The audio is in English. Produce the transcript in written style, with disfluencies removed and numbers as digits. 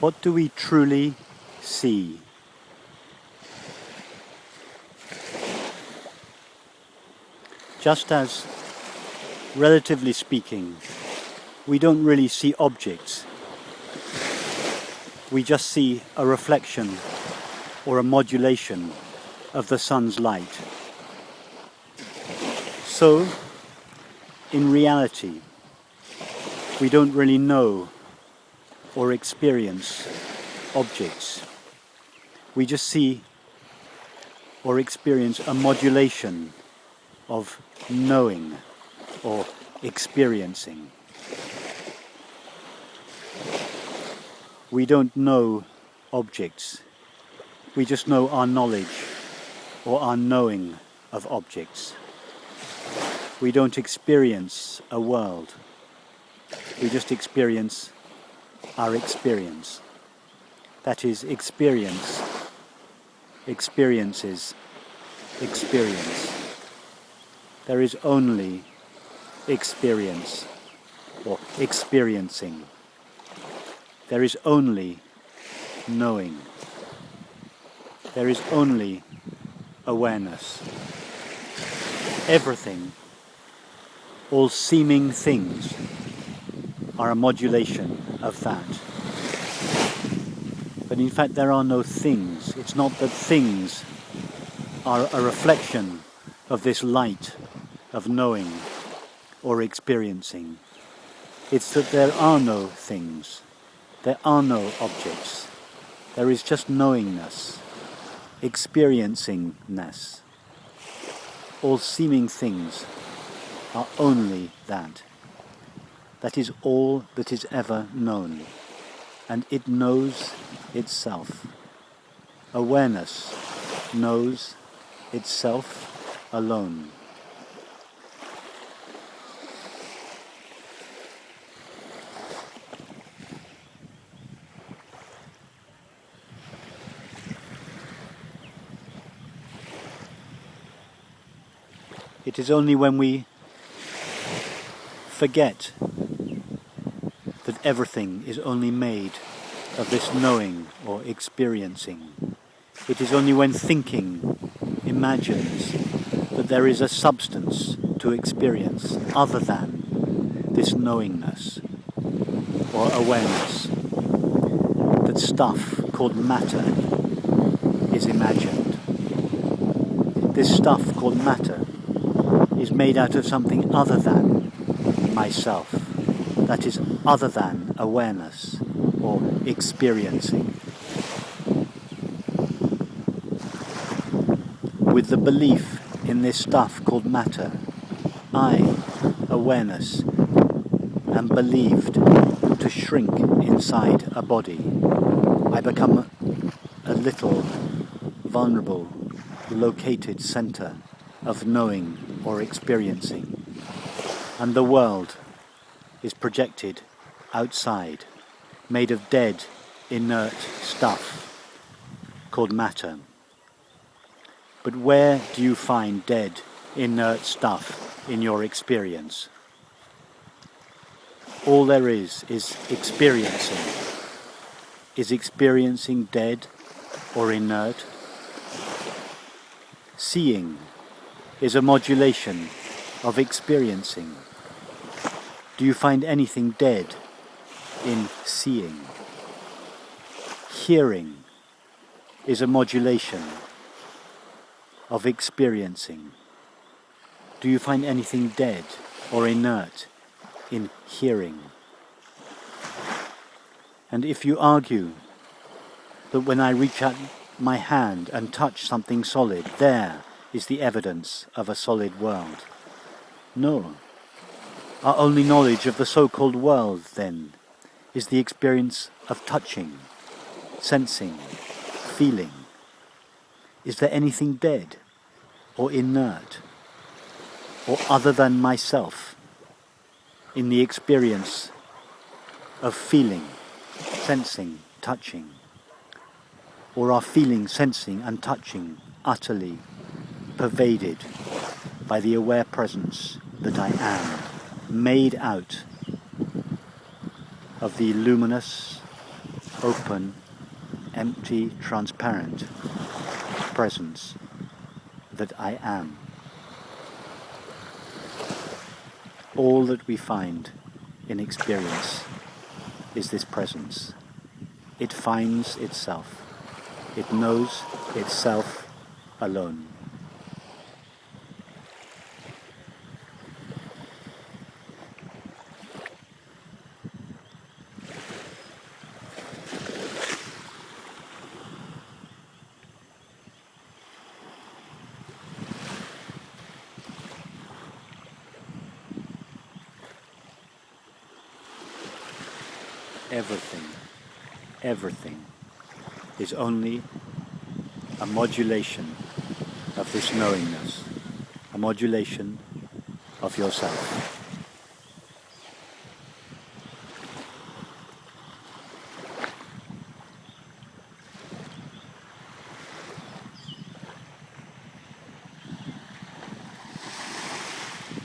What do we truly see? Just as, relatively speaking, we don't really see objects, we just see a reflection or a modulation of the sun's light. So, in reality, we don't really know or experience objects. We just see or experience a modulation of knowing or experiencing. We don't know objects. We just know our knowledge or our knowing of objects. We don't experience a world. We just experience our experience. That is, experience experiences experience. There is only experience or experiencing. There is only knowing. There is only awareness. Everything, all seeming things, are a modulation of that. But in fact there are no things. It's not that things are a reflection of this light of knowing or experiencing. It's that there are no things. There are no objects. There is just knowingness, experiencingness. All seeming things are only that. That is all that is ever known, and it knows itself. Awareness knows itself alone. It is only when we forget that everything is only made of this knowing or experiencing. It is only when thinking imagines that there is a substance to experience other than this knowingness or awareness, that stuff called matter is imagined. This stuff called matter is made out of something other than myself, that is other than awareness or experiencing. With the belief in this stuff called matter, I, awareness, am believed to shrink inside a body. I become a little, vulnerable, located center of knowing or experiencing, and the world is projected outside, made of dead, inert stuff called matter. But where do you find dead, inert stuff in your experience? All there is experiencing. Is experiencing dead or inert? Seeing is a modulation of experiencing. Do you find anything dead in seeing? Hearing is a modulation of experiencing. Do you find anything dead or inert in hearing? And if you argue that when I reach out my hand and touch something solid, there is the evidence of a solid world. No. Our only knowledge of the so-called world, then, is the experience of touching, sensing, feeling. Is there anything dead, or inert, or other than myself, in the experience of feeling, sensing, touching? Or are feeling, sensing, and touching utterly pervaded by the aware presence that I am, made out of the luminous, open, empty, transparent presence that I am. All that we find in experience is this presence. It finds itself. It knows itself alone. Everything is only a modulation of this knowingness, a modulation of yourself.